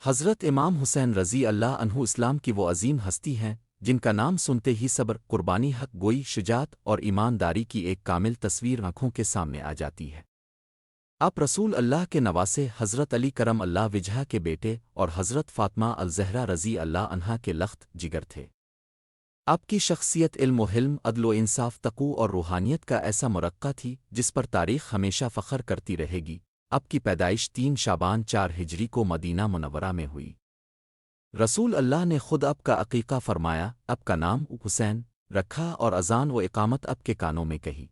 حضرت امام حسین رضی اللہ عنہ اسلام کی وہ عظیم ہستی ہیں جن کا نام سنتے ہی صبر، قربانی، حق گوئی، شجاعت اور ایمانداری کی ایک کامل تصویر آنکھوں کے سامنے آ جاتی ہے۔ آپ رسول اللہ کے نواسے حضرت علی کرم اللہ وجہہ کے بیٹے اور حضرت فاطمہ الزہرا رضی اللہ عنہا کے لخت جگر تھے۔ آپ کی شخصیت علم و حلم، عدل و انصاف، تقوی اور روحانیت کا ایسا مرقع تھی جس پر تاریخ ہمیشہ فخر کرتی رہے گی۔ آپ کی پیدائش 3 شعبان 4 ہجری کو مدینہ منورہ میں ہوئی۔ رسول اللہ نے خود آپ کا عقیقہ فرمایا، آپ کا نام حسین رکھا اور اذان و اقامت آپ کے کانوں میں کہی۔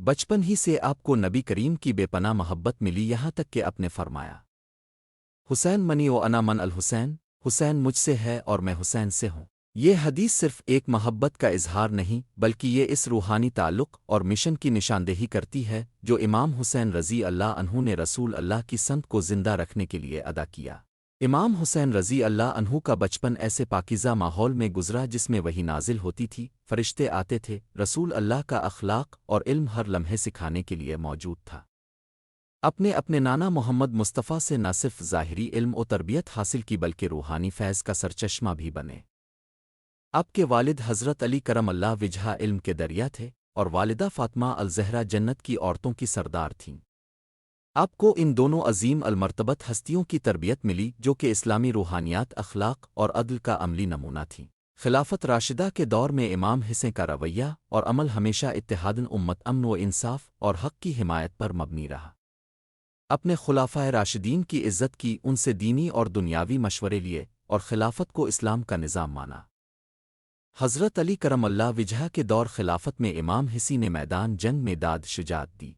بچپن ہی سے آپ کو نبی کریم کی بے پناہ محبت ملی، یہاں تک کہ آپ نے فرمایا، حسین منی و انا من الحسین، حسین مجھ سے ہے اور میں حسین سے ہوں۔ یہ حدیث صرف ایک محبت کا اظہار نہیں بلکہ یہ اس روحانی تعلق اور مشن کی نشاندہی کرتی ہے جو امام حسین رضی اللہ عنہ نے رسول اللہ کی سنت کو زندہ رکھنے کے لیے ادا کیا۔ امام حسین رضی اللہ عنہ کا بچپن ایسے پاکیزہ ماحول میں گزرا جس میں وحی نازل ہوتی تھی، فرشتے آتے تھے، رسول اللہ کا اخلاق اور علم ہر لمحے سکھانے کے لیے موجود تھا۔ اپنے نانا محمد مصطفیٰ سے نہ صرف ظاہری علم و تربیت حاصل کی بلکہ روحانی فیض کا سرچشمہ بھی بنے۔ آپ کے والد حضرت علی کرم اللہ وجہہ علم کے دریا تھے اور والدہ فاطمہ الزہرا جنت کی عورتوں کی سردار تھیں۔ آپ کو ان دونوں عظیم المرتبت ہستیوں کی تربیت ملی جو کہ اسلامی روحانیات، اخلاق اور عدل کا عملی نمونہ تھیں۔ خلافت راشدہ کے دور میں امام حسین کا رویہ اور عمل ہمیشہ اتحادن امت، امن و انصاف اور حق کی حمایت پر مبنی رہا۔ اپنے خلافۂ راشدین کی عزت کی، ان سے دینی اور دنیاوی مشورے لیے اور خلافت کو اسلام کا نظام مانا۔ حضرت علی کرم اللہ وجہہ کے دور خلافت میں امام حسین نے میدان جنگ میں داد شجاعت دی۔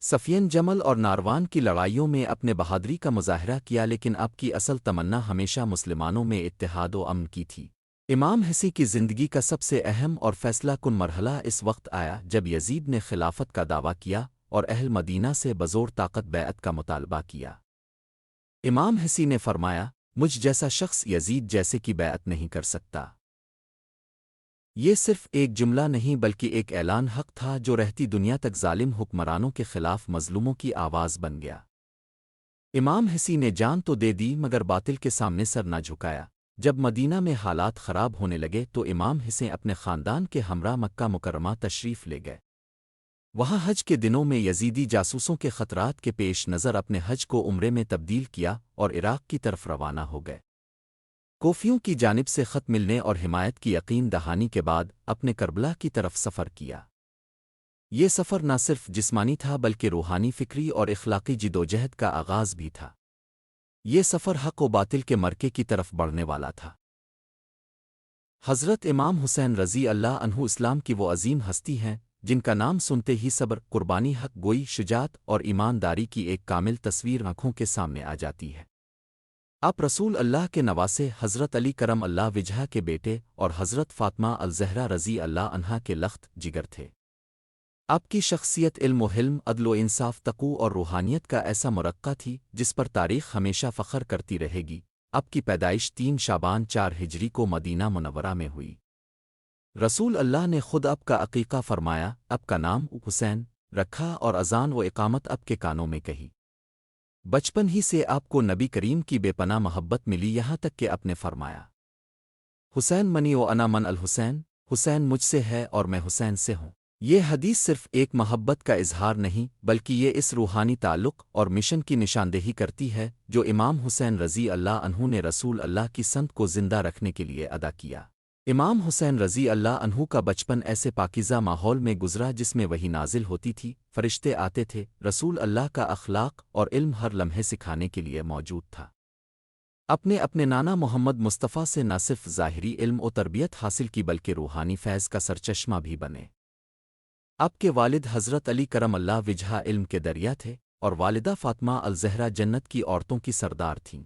صفین جمل اور ناروان کی لڑائیوں میں اپنے بہادری کا مظاہرہ کیا، لیکن آپ کی اصل تمنا ہمیشہ مسلمانوں میں اتحاد و امن کی تھی۔ امام حسین کی زندگی کا سب سے اہم اور فیصلہ کن مرحلہ اس وقت آیا جب یزید نے خلافت کا دعویٰ کیا اور اہل مدینہ سے بزور طاقت بیعت کا مطالبہ کیا۔ امام حسین نے فرمایا، مجھ جیسا شخص یزید جیسے کی بیعت نہیں کر سکتا۔ یہ صرف ایک جملہ نہیں بلکہ ایک اعلان حق تھا جو رہتی دنیا تک ظالم حکمرانوں کے خلاف مظلوموں کی آواز بن گیا۔ امام حسین نے جان تو دے دی مگر باطل کے سامنے سر نہ جھکایا۔ جب مدینہ میں حالات خراب ہونے لگے تو امام حسین اپنے خاندان کے ہمراہ مکہ مکرمہ تشریف لے گئے۔ وہاں حج کے دنوں میں یزیدی جاسوسوں کے خطرات کے پیش نظر اپنے حج کو عمرے میں تبدیل کیا اور عراق کی طرف روانہ ہو گئے۔ کوفیوں کی جانب سے خط ملنے اور حمایت کی یقین دہانی کے بعد اپنے کربلا کی طرف سفر کیا۔ یہ سفر نہ صرف جسمانی تھا بلکہ روحانی، فکری اور اخلاقی جدوجہد کا آغاز بھی تھا۔ یہ سفر حق و باطل کے مرکے کی طرف بڑھنے والا تھا۔ حضرت امام حسین رضی اللہ عنہ اسلام کی وہ عظیم ہستی ہیں جن کا نام سنتے ہی صبر، قربانی، حق گوئی، شجاعت اور ایمانداری کی ایک کامل تصویر آنکھوں کے سامنے آ جاتی ہے۔ آپ رسول اللہ کے نواسے حضرت علی کرم اللہ وجہہ کے بیٹے اور حضرت فاطمہ الزہرا رضی اللہ عنہا کے لخت جگر تھے۔ آپ کی شخصیت علم و حلم، عدل و انصاف، تقوی اور روحانیت کا ایسا مرقع تھی جس پر تاریخ ہمیشہ فخر کرتی رہے گی۔ آپ کی پیدائش 3 شعبان 4 ہجری کو مدینہ منورہ میں ہوئی۔ رسول اللہ نے خود آپ کا عقیقہ فرمایا، آپ کا نام حسین رکھا اور اذان و اقامت آپ کے کانوں میں کہی۔ بچپن ہی سے آپ کو نبی کریم کی بے پناہ محبت ملی، یہاں تک کہ آپ نے فرمایا، حسین منی و انا من الحسین، حسین مجھ سے ہے اور میں حسین سے ہوں۔ یہ حدیث صرف ایک محبت کا اظہار نہیں بلکہ یہ اس روحانی تعلق اور مشن کی نشاندہی کرتی ہے جو امام حسین رضی اللہ عنہ نے رسول اللہ کی سنت کو زندہ رکھنے کے لیے ادا کیا۔ امام حسین رضی اللہ عنہ کا بچپن ایسے پاکیزہ ماحول میں گزرا جس میں وحی نازل ہوتی تھی، فرشتے آتے تھے، رسول اللہ کا اخلاق اور علم ہر لمحے سکھانے کے لیے موجود تھا۔ اپنے نانا محمد مصطفیٰ سے نہ صرف ظاہری علم و تربیت حاصل کی بلکہ روحانی فیض کا سرچشمہ بھی بنے۔ آپ کے والد حضرت علی کرم اللہ وجہہ علم کے دریا تھے اور والدہ فاطمہ الزہرا جنت کی عورتوں کی سردار تھیں۔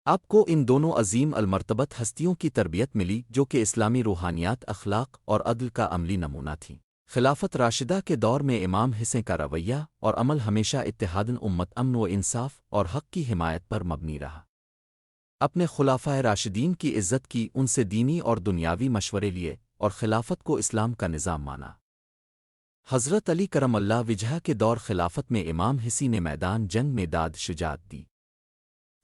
آپ کو ان دونوں عظیم المرتبت ہستیوں کی تربیت ملی جو کہ اسلامی روحانیات، اخلاق اور عدل کا عملی نمونہ تھیں۔ خلافت راشدہ کے دور میں امام حسین کا رویہ اور عمل ہمیشہ اتحادن امت، امن و انصاف اور حق کی حمایت پر مبنی رہا۔ اپنے خلافۂ راشدین کی عزت کی، ان سے دینی اور دنیاوی مشورے لیے اور خلافت کو اسلام کا نظام مانا۔ حضرت علی کرم اللہ وجہہ کے دور خلافت میں امام حسین نے میدان جنگ میں داد شجاعت دی۔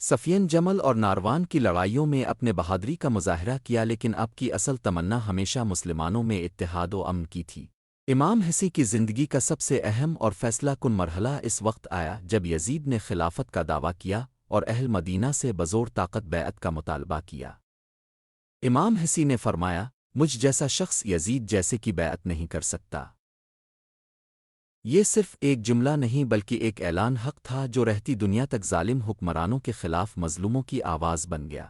صفین جمل اور ناروان کی لڑائیوں میں اپنے بہادری کا مظاہرہ کیا، لیکن اب کی اصل تمنا ہمیشہ مسلمانوں میں اتحاد و امن کی تھی۔ امام حسی کی زندگی کا سب سے اہم اور فیصلہ کن مرحلہ اس وقت آیا جب یزید نے خلافت کا دعویٰ کیا اور اہل مدینہ سے بزور طاقت بیعت کا مطالبہ کیا۔ امام حسی نے فرمایا، مجھ جیسا شخص یزید جیسے کی بیعت نہیں کر سکتا۔ یہ صرف ایک جملہ نہیں بلکہ ایک اعلان حق تھا جو رہتی دنیا تک ظالم حکمرانوں کے خلاف مظلوموں کی آواز بن گیا۔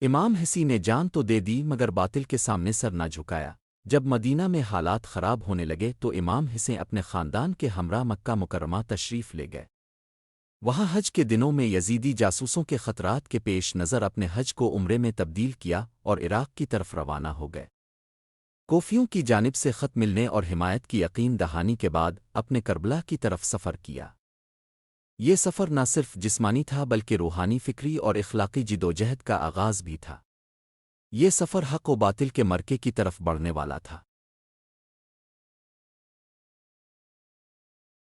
امام حسی نے جان تو دے دی مگر باطل کے سامنے سر نہ جھکایا۔ جب مدینہ میں حالات خراب ہونے لگے تو امام حسین اپنے خاندان کے ہمراہ مکہ مکرمہ تشریف لے گئے۔ وہاں حج کے دنوں میں یزیدی جاسوسوں کے خطرات کے پیش نظر اپنے حج کو عمرے میں تبدیل کیا اور عراق کی طرف روانہ ہو گئے۔ کوفیوں کی جانب سے خط ملنے اور حمایت کی یقین دہانی کے بعد اپنے کربلا کی طرف سفر کیا۔ یہ سفر نہ صرف جسمانی تھا بلکہ روحانی، فکری اور اخلاقی جدوجہد کا آغاز بھی تھا۔ یہ سفر حق و باطل کے مرکے کی طرف بڑھنے والا تھا۔